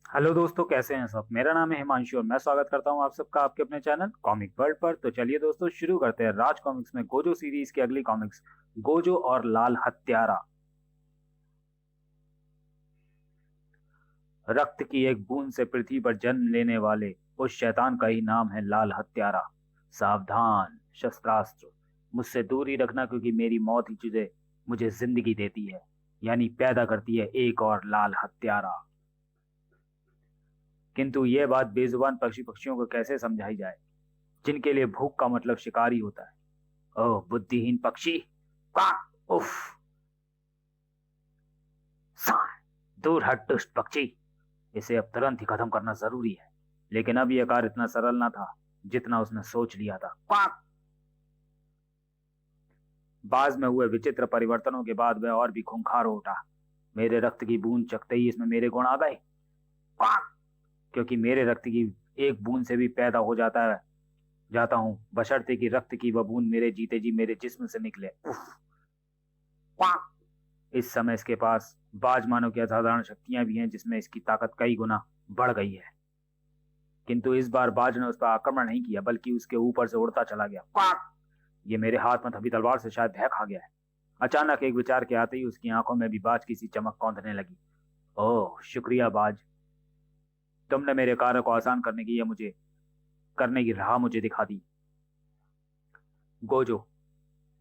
Hello दोस्तों, कैसे हैं सब। मेरा नाम है हिमांशु और मैं स्वागत करता हूं आप सबका आपके अपने चैनल कॉमिक वर्ल्ड पर। तो चलिए दोस्तों, शुरू करते हैं राज कॉमिक्स में गोजो सीरीज की अगली कॉमिक्स, गोजो और लाल हत्यारा। रक्त की एक बूंद से पृथ्वी पर जन्म लेने वाले उस शैतान का ही नाम है लाल हत्यारा। सावधान शस्त्रास्त्र, मुझसे दूरी रखना, क्योंकि मेरी मौत ही तुझे मुझे जिंदगी देती है, यानी पैदा करती है एक और लाल हत्यारा। किंतु यह बात बेजुबान पक्षियों को कैसे समझाई जाए, जिनके लिए भूख का मतलब शिकार ही होता है। ओह बुद्धिहीन पक्षी, काक उफ। साय, दूर हट दुष्ट पक्षी, इसे अब तुरंत ही खत्म करना जरूरी है। लेकिन अब यह कार्य इतना सरल ना था जितना उसने सोच लिया था। क्वाक। बाज में हुए विचित्र परिवर्तनों के बाद वह और भी खूंखार हो उठा। मेरे रक्त की बूंद चखते ही इसमें मेरे गुण आ गए। क्वाक। क्योंकि मेरे रक्त की एक बूंद से भी पैदा हो जाता हूं, बशर्ते कि रक्त की वह बूंद मेरे जीते जी मेरे जिस्म से निकले। उफ। क्वाक। इस समय इसके पास बाज मानव की असाधारण शक्तियां भी हैं, जिसमें इसकी ताकत कई गुना बढ़ गई है। किंतु इस बार बाज ने उस पर आक्रमण नहीं किया, बल्कि उसके ऊपर से उड़ता चला गया। क्वाक। ये मेरे हाथ में थी तलवार से शायद भय खा गया है। अचानक एक विचार के आते ही उसकी आंखों में भी बाज की सी चमक कौंधने लगी। ओह शुक्रिया बाज, तुमने मेरे कार्य को आसान करने की राह मुझे दिखा दी। गोजो,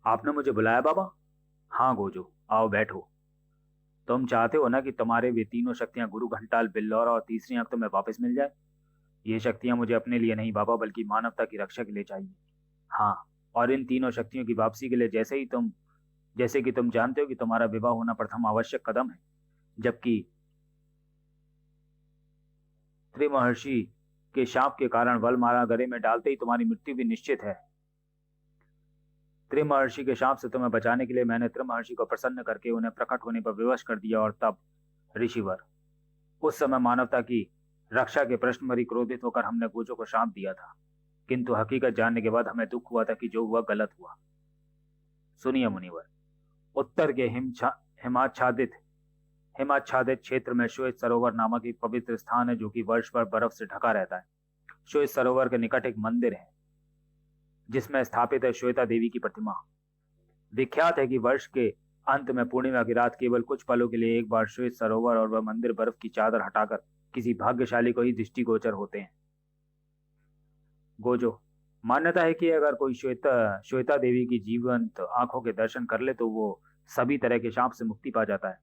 आपने मुझे बुलाया बाबा। हाँ गोजो, आओ बैठो। तुम चाहते हो ना कि तुम्हारे वे तीनों शक्तियां गुरु घंटाल बिल्लौर और तीसरी आंख तुम्हें वापस मिल जाए। ये शक्तियां मुझे अपने लिए नहीं बाबा, बल्कि मानवता की रक्षा के लिए चाहिए। हाँ, और इन तीनों शक्तियों की वापसी के लिए जैसे कि तुम जानते हो कि तुम्हारा विवाह होना प्रथम आवश्यक कदम है, जबकि त्रिमहर्षि के शाप के कारण वलमाला गले में डालते ही तुम्हारी मृत्यु भी निश्चित है। त्रिमहर्षि के शाप से तुम्हें बचाने के लिए मैंने त्रिमहर्षि को प्रसन्न करके उन्हें प्रकट होने पर विवश कर दिया, और तब ऋषिवर, उस समय मानवता की रक्षा के प्रश्न भरी क्रोधित होकर हमने गोजो को शाप दिया था। किंतु हकीकत जानने के बाद हमें दुख हुआ था कि जो हुआ गलत हुआ। सुनिए मुनिवर, उत्तर के हिमाच्छादित हिमाच्छादित क्षेत्र में श्वेत सरोवर नामक एक पवित्र स्थान है, जो कि वर्ष भर बर्फ से ढका रहता है। श्वेत सरोवर के निकट एक मंदिर है, जिसमें स्थापित है श्वेता देवी की प्रतिमा। विख्यात है कि वर्ष के अंत में पूर्णिमा की रात केवल कुछ पलों के लिए एक बार श्वेत सरोवर और वह मंदिर बर्फ की चादर हटाकर किसी भाग्यशाली को ही दृष्टिगोचर होते हैं। गोजो, मान्यता है कि अगर कोई श्वेता देवी की जीवंत आंखों के दर्शन कर ले तो वो सभी तरह के शाप से मुक्ति पा जाता है।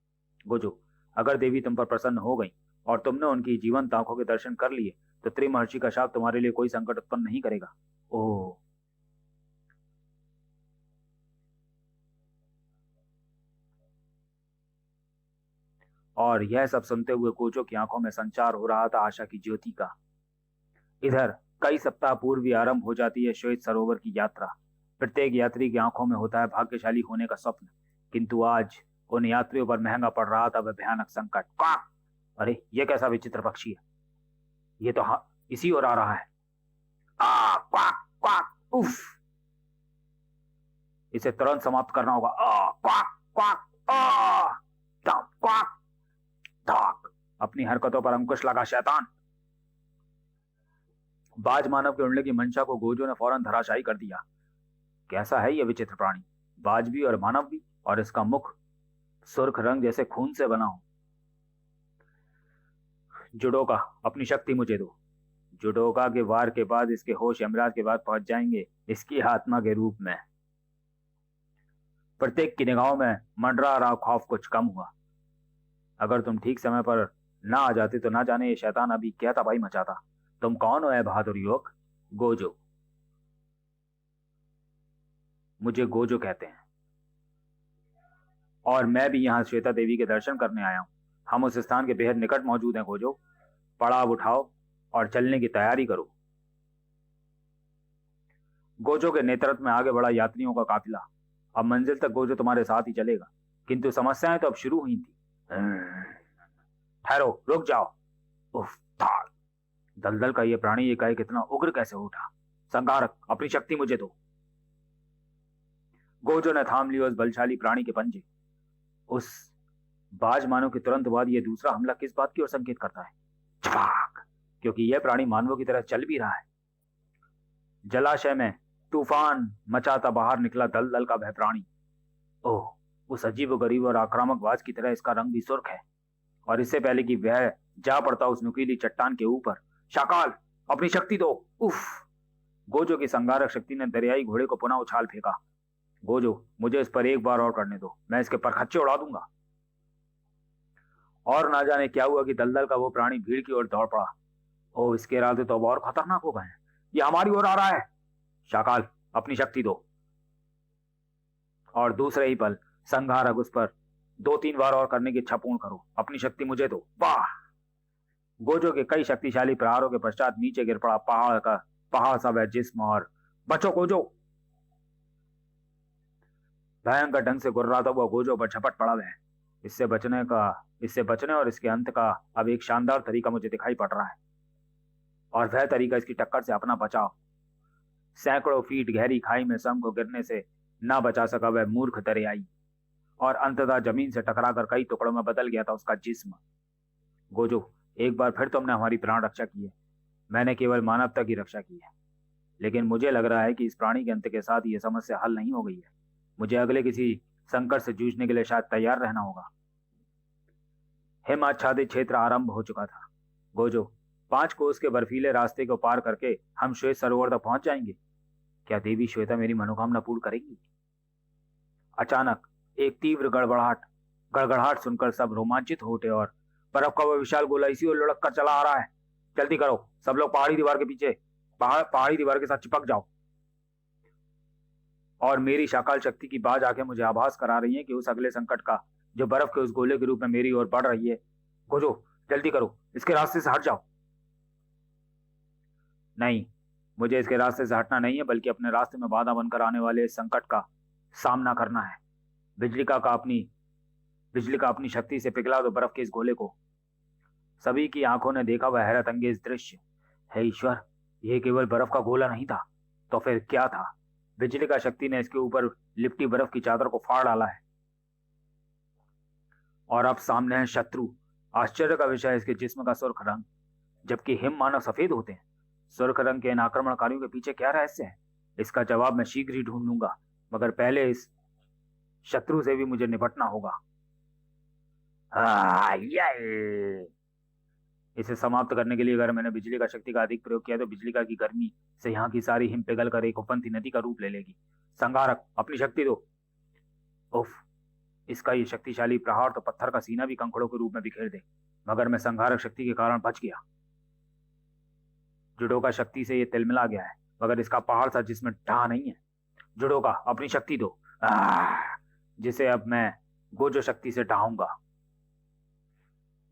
गोजो, अगर देवी तुम पर प्रसन्न हो गई और तुमने उनकी जीवंत आंखों के दर्शन कर लिए, तो त्रिमहर्षि का शाप तुम्हारे लिए कोई संकट उत्पन्न नहीं करेगा। ओह। और यह सब सुनते हुए गोजो की आंखों में संचार हो रहा था आशा की ज्योति का। इधर कई सप्ताह पूर्व ही आरंभ हो जाती है श्वेत सरोवर की यात्रा। प्रत्येक यात्री की आंखों में होता है भाग्यशाली होने का स्वप्न। किंतु आज उन यात्रियों पर महंगा पड़ रहा था वह भयानक संकट। क्वाक। अरे ये कैसा विचित्र पक्षी है। ये तो हाँ, इसी ओर आ रहा है। आ क्वाक क्वाक उफ। इसे तुरंत समाप्त करना होगा। आ क्वाक क्वाक आ क्वाक। धाक, अपनी हरकतों पर अंकुश लगा शैतान। बाज मानव के उड़ने की मंशा को गोजो ने फौरन धराशायी कर दिया। कैसा है यह विचित्र प्राणी, बाज भी और मानव भी, और इसका मुख सुर्ख रंग जैसे खून से बना हो। जुडोका, अपनी शक्ति मुझे दो। जुडोका के वार के बाद इसके होश यमराज के बाद पहुंच जाएंगे, इसकी आत्मा के रूप में। प्रत्येक की निगाहों में मंडरा रहा खौफ कुछ कम हुआ। अगर तुम ठीक समय पर ना आ जाते तो ना जाने ये शैतान अभी क्या तबाही मचाता। तुम कौन हो, ए बहादुर युवक? गोजो, मुझे गोजो कहते हैं, और मैं भी यहाँ श्वेता देवी के दर्शन करने आया हूँ। हम उस स्थान के बेहद निकट मौजूद हैं गोजो। पड़ाव उठाओ और चलने की तैयारी करो। गोजो के नेतृत्व में आगे बढ़ा यात्रियों का काफिला। अब मंजिल तक गोजो तुम्हारे साथ ही चलेगा। किंतु समस्याएं तो अब शुरू हुई थी। ठहरो, रुक जाओ। उफ, थाड़। दलदल का ये प्राणी एकाएक इतना उग्र कैसे उठा? संगारक, अपनी शक्ति मुझे दो। गोजो ने थाम लिया उस बलशाली प्राणी के पंजे। उस बाज मानो के तुरंत बाद यह दूसरा हमला किस बात की ओर संकेत करता है? छपाक, क्योंकि यह प्राणी मानवों की तरह चल भी रहा है। जलाशय में तूफान मचाता बाहर निकला दलदल का वह प्राणी। ओह, उस अजीब गरीब और आक्रामक बाज की तरह इसका रंग भी सुर्ख है। और इससे पहले कि वह जा पड़ता उस नुकीली चट्टान के ऊपर, शाकाल, अपनी शक्ति दो। उफ! गोजो की संगारक शक्ति ने दरियाई घोड़े को पुनः उछाल फेंका। गोजो, मुझे इस पर एक बार और करने दो, मैं इसके परखच्चे उड़ा दूंगा। और ना जाने क्या हुआ कि दलदल का वो प्राणी भीड़ की ओर दौड़ पड़ा। ओह, इसके इरादे तो अब और खतरनाक हो गए हैं। ये हमारी ओर आ रहा है। शाकाल, अपनी शक्ति दो। और दूसरे ही पल संघारक उस पर 2-3 बार और करने की इच्छा पूर्ण करो। अपनी शक्ति मुझे दो। वाह! गोजो के कई शक्तिशाली प्रहारों के पश्चात नीचे गिर पड़ा पहाड़ सा वह जिस्म। और बचो गोजो! भयंकर ढंग से गुर्राता हुआ गोजो पर झपट पड़ा वह। इससे बचने और इसके अंत का अब एक शानदार तरीका मुझे दिखाई पड़ रहा है, और वह तरीका इसकी टक्कर से अपना बचाव। सैकड़ों फीट गहरी खाई में सम को गिरने से ना बचा सका वह मूर्ख दरियाई, और अंततः जमीन से टकराकर कई टुकड़ों में बदल गया था उसका जिस्म। गोजो, एक बार फिर तुमने हमारी प्राण रक्षा की है। मैंने केवल मानवता की रक्षा की है, लेकिन मुझे लग रहा है कि इस प्राणी के अंत के साथ यह समस्या हल नहीं हो गई है। मुझे अगले किसी संकट से जूझने के लिए शायद तैयार रहना होगा। हिम आच्छादित क्षेत्र आरंभ हो चुका था। गोजो, 5 कोस के बर्फीले रास्ते को पार करके हम श्वेत सरोवर तक पहुंच जाएंगे। क्या देवी श्वेता मेरी मनोकामना पूर्ण करेगी? अचानक एक तीव्र गड़गड़ाहट सुनकर सब रोमांचित हो उठे, और बर्फ का वह विशाल गोला इसी ओर लुढ़क कर चला आ रहा है। जल्दी करो, सब लोग पहाड़ी दीवार के पीछे, पहाड़ी दीवार के साथ चिपक जाओ। और मेरी शाकाल शक्ति की बाज आंखें मुझे आभास करा रही हैं कि उस अगले संकट का, जो बर्फ के उस गोले के रूप में मेरी ओर बढ़ रही है। गोजो, जल्दी करो, इसके रास्ते से हट जाओ। नहीं, मुझे इसके रास्ते से हटना नहीं है, बल्कि अपने रास्ते में बाधा बनकर आने वाले इस संकट का सामना करना है। बिजली का अपनी शक्ति से पिघला दो बर्फ के इस गोले को। सभी की आंखों ने देखा वह हैरत अंगेज दृश्य। हे ईश्वर, यह केवल बर्फ का गोला नहीं था, तो फिर क्या था? बिजली का शक्ति ने इसके ऊपर लिपटी बर्फ की चादर को फाड़ डाला है, और अब सामने है शत्रु। आश्चर्य का विषय है इसके जिस्म का सुर्ख रंग, जबकि हिम मानव सफेद होते हैं। सुर्ख रंग के इन आक्रमणकारियों के पीछे क्या रहस्य है? इसका जवाब मैं शीघ्र ही ढूंढ लूंगा, मगर पहले इस शत्रु से भी मुझे निपटना होगा। इसे समाप्त करने के लिए अगर मैंने बिजली का शक्ति का अधिक प्रयोग किया तो बिजली का की गर्मी से यहाँ की सारी हिम पिघल कर एक उफनती नदी का रूप ले लेगी। संगारक, अपनी शक्ति दो। उफ! इसका ये शक्तिशाली प्रहार तो पत्थर का सीना भी कंकड़ों के रूप में बिखेर दे, मगर मैं संहारक शक्ति के कारण बच गया। जुडोका शक्ति से ये तिलमिला गया है, मगर इसका पहाड़ था जिसमें ढाह नहीं है। जुडोका, अपनी शक्ति दो, जिसे अब मैं गोजो शक्ति से ढाऊंगा।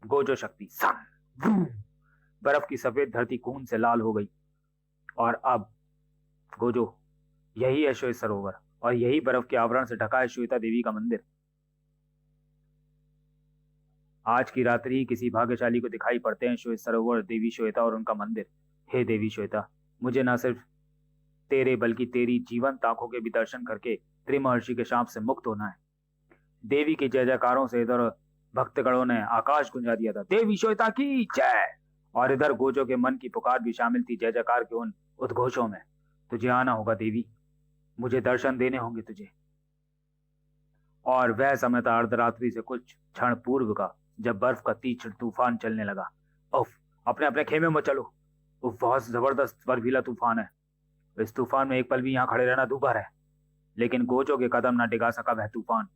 गोजो शक्ति। सन! बर्फ की सफेद धरती खून से लाल हो गई। और अब गोजो, यही है श्वेत सरोवर, और यही बर्फ के आवरण से ढका है श्वेता देवी का मंदिर। आज की रात्रि ही किसी भाग्यशाली को दिखाई पड़ते हैं श्वेत सरोवर, देवी श्वेता और उनका मंदिर। हे देवी श्वेता, मुझे न सिर्फ तेरे बल्कि तेरी जीवंत आंखों के भी दर्शन करके त्रिमहर्षि के शाप से मुक्त होना है। देवी की जय जयकारों से इधर भक्तगणों ने आकाश गुंजा दिया था, देवी श्वेता की जय। और इधर गोजो के मन की पुकार भी शामिल थी जय जयकार के उन उद्घोषों में। तुझे आना होगा देवी, मुझे दर्शन देने होंगे तुझे। और वह समय था अर्धरात्रि से कुछ क्षण पूर्व का, जब बर्फ का तीक्ष्ण तूफान चलने लगा। उफ! अपने अपने खेमे में चलो। उफ, बहुत जबरदस्त बर्फीला तूफान है। इस तूफान में एक पल भी यहाँ खड़े रहना दूभर है। लेकिन गोजो के कदम न डिगा सका वह तूफान।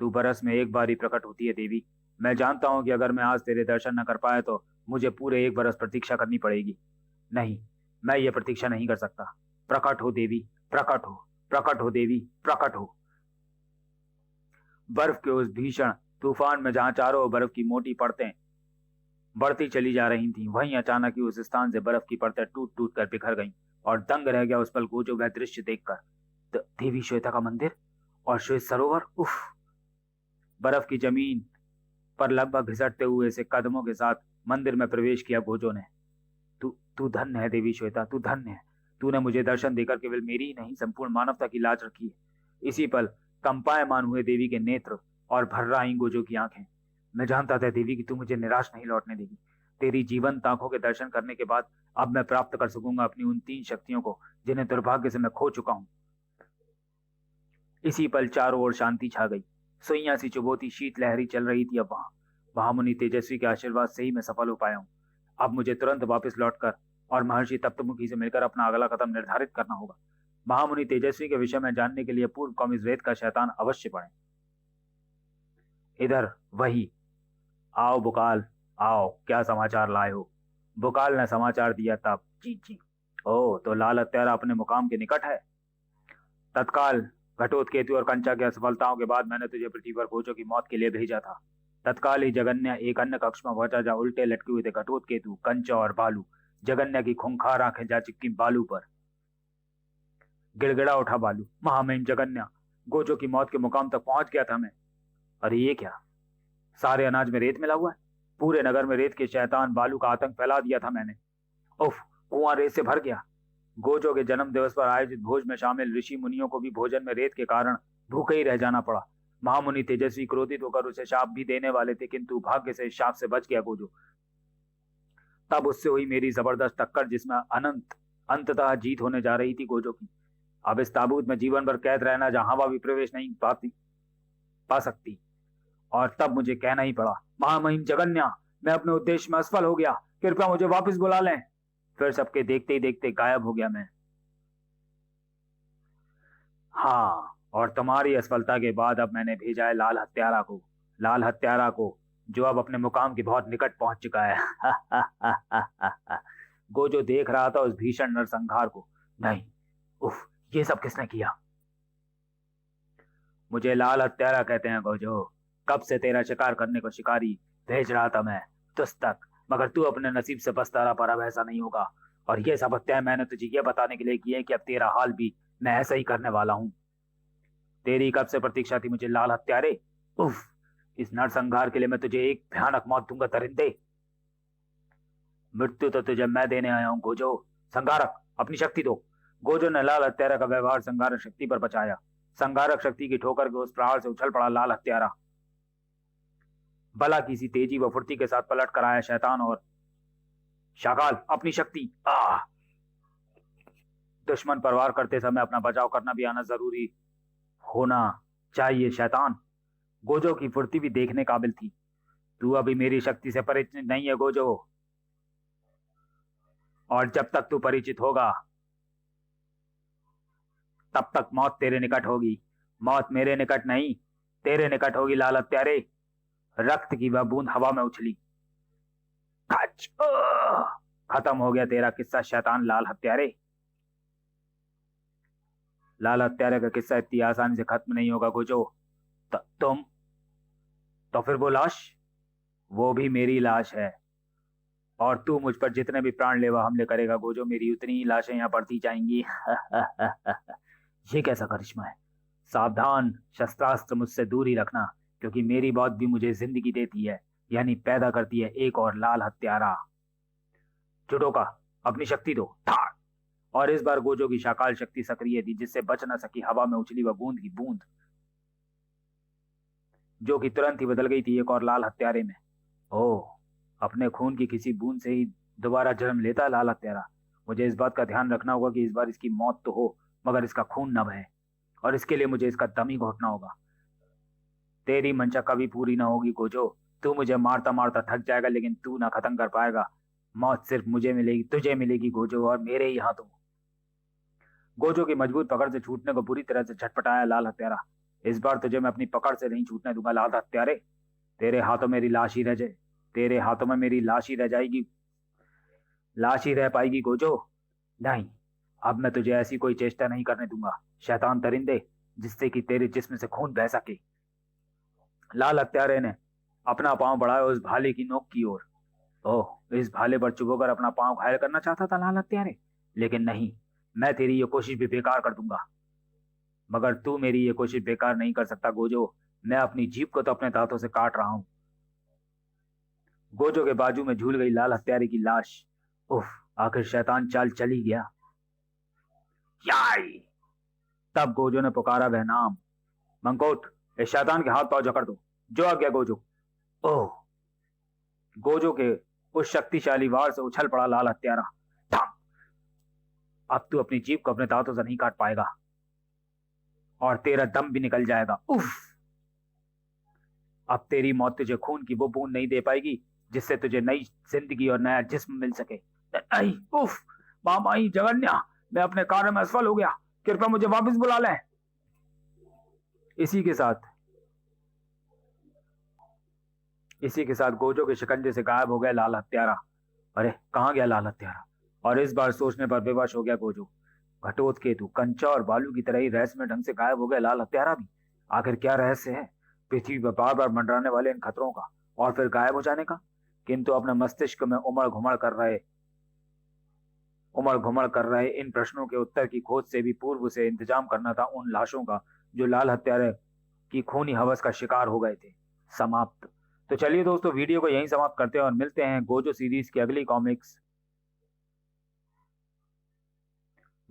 तू बरस में एक बार ही प्रकट होती है देवी। मैं जानता हूं कि अगर मैं आज तेरे दर्शन न कर पाया तो मुझे पूरे 1 बरस प्रतीक्षा करनी पड़ेगी। नहीं, मैं ये प्रतीक्षा नहीं कर सकता। प्रकट हो देवी, प्रकट हो, प्रकट हो देवी, प्रकट हो। बर्फ के उस भीषण तूफान में जहां चारों ओर बर्फ की मोटी परतें बढ़ती चली जा रही थीं, वहीं अचानक ही उस स्थान से बर्फ की परतें टूट टूट कर बिखर गईं, और दंग रह गया उस पल गोजो वह दृश्य देखकर। देवी श्वेता का मंदिर और श्वेत सरोवर। उफ! बर्फ की जमीन पर लगभग घिसटते हुए से कदमों के साथ मंदिर में प्रवेश किया गोजो ने। तू धन्य है देवी श्वेता, तू धन्य है। तूने मुझे दर्शन देकर केवल मेरी ही नहीं, संपूर्ण मानवता की लाज रखी है। इसी पल कंपायमान हुए देवी के नेत्र और भर्रा आई गोजो की आंखें। मैं जानता था देवी कि तू मुझे निराश नहीं लौटने देगी। तेरी जीवंत आंखों के दर्शन करने के बाद अब मैं प्राप्त कर सकूंगा अपनी उन 3 शक्तियों को जिन्हें दुर्भाग्य से मैं खो चुका हूं। इसी पल चारों ओर शांति छा गई। सुइयां सी चुभोती शीत लहरी चल रही थी अब वहां। महामुनि तेजस्वी के आशीर्वाद से ही मैं सफल हो पाया हूं। अब मुझे तुरंत वापस लौटकर और महर्षि तप्तमुखी से मिलकर अपना अगला कदम निर्धारित करना होगा। महामुनि तेजस्वी के विषय में जानने के लिए पूर्व कॉमिस रेत का शैतान अवश्य पढ़ें। इधर वही। आओ बुकाल, आओ, क्या समाचार लाए हो? बुकाल ने समाचार दिया तब। जी जी। ओ, तो लाल हत्यारा अपने मुकाम के निकट है। तत्काल घटोत्केतु और कंचा की असफलताओं के बाद मैंने तुझे पृथ्वी पर गोजों की मौत के लिए भेजा था। तत्काल ही जगन्या एक अन्य कक्ष में पहुंचा जहां उल्टे लटके हुए थे घटोत्केतु, कंचा और बालू। जगन्या की खूंखार आंखें जा चिपकी बालू पर। गिड़गिड़ा उठा बालू। महामहिम जगन्या, गोजो की मौत के मुकाम तक पहुंच गया था मैं। अरे ये क्या? सारे अनाज में रेत मिला हुआ है। पूरे नगर में रेत के शैतान बालू का आतंक फैला दिया था मैंने। उफ, कुआं रेत से भर गया। गोजो के जन्म दिवस पर आयोजित भोज में शामिल ऋषि मुनियों को भी भोजन में रेत के कारण भूखे ही रह जाना पड़ा। महामुनि तेजस्वी क्रोधित होकर उसे शाप भी देने वाले थे, किंतु भाग्य से इस शाप से बच गया गोजो। तब उससे हुई मेरी जबरदस्त टक्कर जिसमें अंततः जीत होने जा रही थी गोजो की। अब इस ताबूत में जीवन भर कैद रहना जहां हवा भी प्रवेश नहीं पा सकती। और तब मुझे कहना ही पड़ा, महामहिम जगन्या, मैं अपने उद्देश्य में असफल हो गया, कृपया मुझे वापस बुला लें। फिर सबके देखते ही देखते गायब हो गया मैं। हाँ, और तुम्हारी असफलता के बाद अब मैंने भेजा है लाल हत्यारा को। लाल हत्यारा को, जो अब अपने मुकाम के बहुत निकट पहुंच चुका है। गोजो देख रहा था उस भीषण नरसंहार को। नहीं, उफ, ये सब किसने किया? मुझे लाल हत्यारा कहते हैं गोजो। कब से तेरा शिकार करने को शिकारी भेज रहा था मैं तुझ तक, मगर तू अपने नसीब से बचता रहा, पर अब ऐसा नहीं होगा। और ये सब हत्याएं मैंने तुझे ये बताने के लिए की है कि अब तेरा हाल भी मैं ऐसा ही करने वाला हूं। तेरी कब से प्रतीक्षा थी मुझे लाल हत्यारे। उफ, इस नरसंहार के लिए मैं तुझे एक भयानक मौत दूंगा दरिंदे। मृत्यु तो तुझे मैं देने आया हूं गोजो। संगारक, अपनी शक्ति दो। गोजो ने लाल हत्यारा का व्यवहार संगारक शक्ति पर बचाया। संगारक शक्ति की ठोकर के उस प्रहार से उछल पड़ा लाल हत्यारा। बला किसी तेजी व फुर्ती के साथ पलट कर आया शैतान और शाकाल, अपनी शक्ति। दुश्मन पर वार करते समय अपना बचाव करना भी आना जरूरी होना चाहिए शैतान। गोजो की फुर्ती भी देखने काबिल थी। तू अभी मेरी शक्ति से परिचित नहीं है गोजो, और जब तक तू परिचित होगा तब तक मौत तेरे निकट होगी। मौत मेरे निकट नहीं, तेरे निकट होगी लाल हत्यारे। रक्त की वह बूंद हवा में उछली। खत्म हो गया तेरा किस्सा शैतान लाल हत्यारे। लाल हत्यारे का किस्सा इतनी आसानी से खत्म नहीं होगा गोजो। तुम तो फिर वो लाश, वो भी मेरी लाश है। और तू मुझ पर जितने भी प्राणलेवा हमले करेगा गोजो, मेरी उतनी ही लाशें यहाँ बढ़ती जाएंगी। ये कैसा करिश्मा है। सावधान, शस्त्रास्त्र मुझसे दूर ही रखना, क्योंकि मेरी मौत भी मुझे जिंदगी देती है, यानी पैदा करती है एक और लाल हत्यारा। जुडोका, अपनी शक्ति दो। थाड़। और इस बार गोजो की शाकाल शक्ति सक्रिय थी, जिससे बच न सकी हवा में उछली वह बूंद की बूंद, जो कि तुरंत ही बदल गई थी एक और लाल हत्यारे में। ओह, अपने खून की किसी बूंद से ही दोबारा जन्म लेता है लाल हत्यारा। मुझे इस बात का ध्यान रखना होगा कि इस बार इसकी मौत तो हो, मगर इसका खून न बहे, और इसके लिए मुझे इसका दम ही घोटना होगा। तेरी मंशा कभी पूरी ना होगी गोजो। तू मुझे मारता मारता थक जाएगा, लेकिन तू ना खत्म कर पाएगा। मौत सिर्फ मुझे मिलेगी, तुझे मिलेगी गोजो, और मेरे ही हाथों। गोजो की मजबूत पकड़ से छूटने को बुरी तरह से झटपटाया लाल हत्यारा। इस बार तुझे मैं अपनी पकड़ से नहीं छूटने दूंगा लाल हत्यारे। तेरे हाथों मेरी लाश ही रह जाए, तेरे हाथों में मेरी लाश ही रह जाएगी, लाश ही रह पाएगी गोजो। नहीं, अब मैं तुझे ऐसी कोई चेष्टा नहीं करने दूंगा शैतान दरिंदे, जिससे कि तेरे जिस्म से खून बह सके। लाल हत्यारे ने अपना पांव बढ़ाया उस भाले की नोक की ओर। ओह, इस भाले पर चुभोकर अपना पांव घायल करना चाहता था लाल हत्यारे, लेकिन नहीं, मैं तेरी ये कोशिश भी बेकार कर दूंगा। मगर तू मेरी ये कोशिश बेकार नहीं कर सकता गोजो। मैं अपनी जीभ को तो अपने दांतों से काट रहा हूं। गोजो के बाजू में झूल गई लाल हत्यारे की लाश। उफ, आखिर शैतान चाल चली गया। याई! तब गोजो ने पुकारा वह नाम। मंकोट, इस शैतान के हाथ पांव जकड़ दो। जो आ गया गोजो। ओह! गोजो के उस शक्तिशाली वार से उछल पड़ा लाल हत्यारा। ठम! अब तू अपनी जीभ को अपने दांतों से नहीं काट पाएगा और तेरा दम भी निकल जाएगा। उफ! अब तेरी मौत तुझे खून की वो बूंद नहीं दे पाएगी जिससे तुझे नई जिंदगी और नया जिस्म मिल सके। नहीं, उफ! मामाई जगन्या, मैं अपने कार्य में असफल हो गया, कृपया मुझे वापस बुला लें। इसी के साथ गोजो के शिकंजे से गायब हो गया लाल हत्यारा। अरे कहाँ गया लाल हत्यारा? और इस बार सोचने पर बेवश हो गया गोजो। घटोत्केतु, कंचा और बालू की तरह ही रहस्यमय ढंग से गायब हो गया लाल हत्यारा भी। आखिर क्या रहस्य है पृथ्वी पर बार बार मंडराने वाले इन खतरों का और फिर गायब हो जाने का? किंतु अपने मस्तिष्क में उमड़ घुमड़ कर रहे इन प्रश्नों के उत्तर की खोज से भी पूर्व से इंतजाम करना था उन लाशों का जो लाल हत्यारे की खूनी हवस का शिकार हो गए थे। समाप्त। तो चलिए दोस्तों, वीडियो को यहीं समाप्त करते हैं और मिलते हैं गोजो सीरीज की अगली कॉमिक्स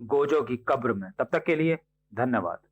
गोजो की कब्र में। तब तक के लिए धन्यवाद।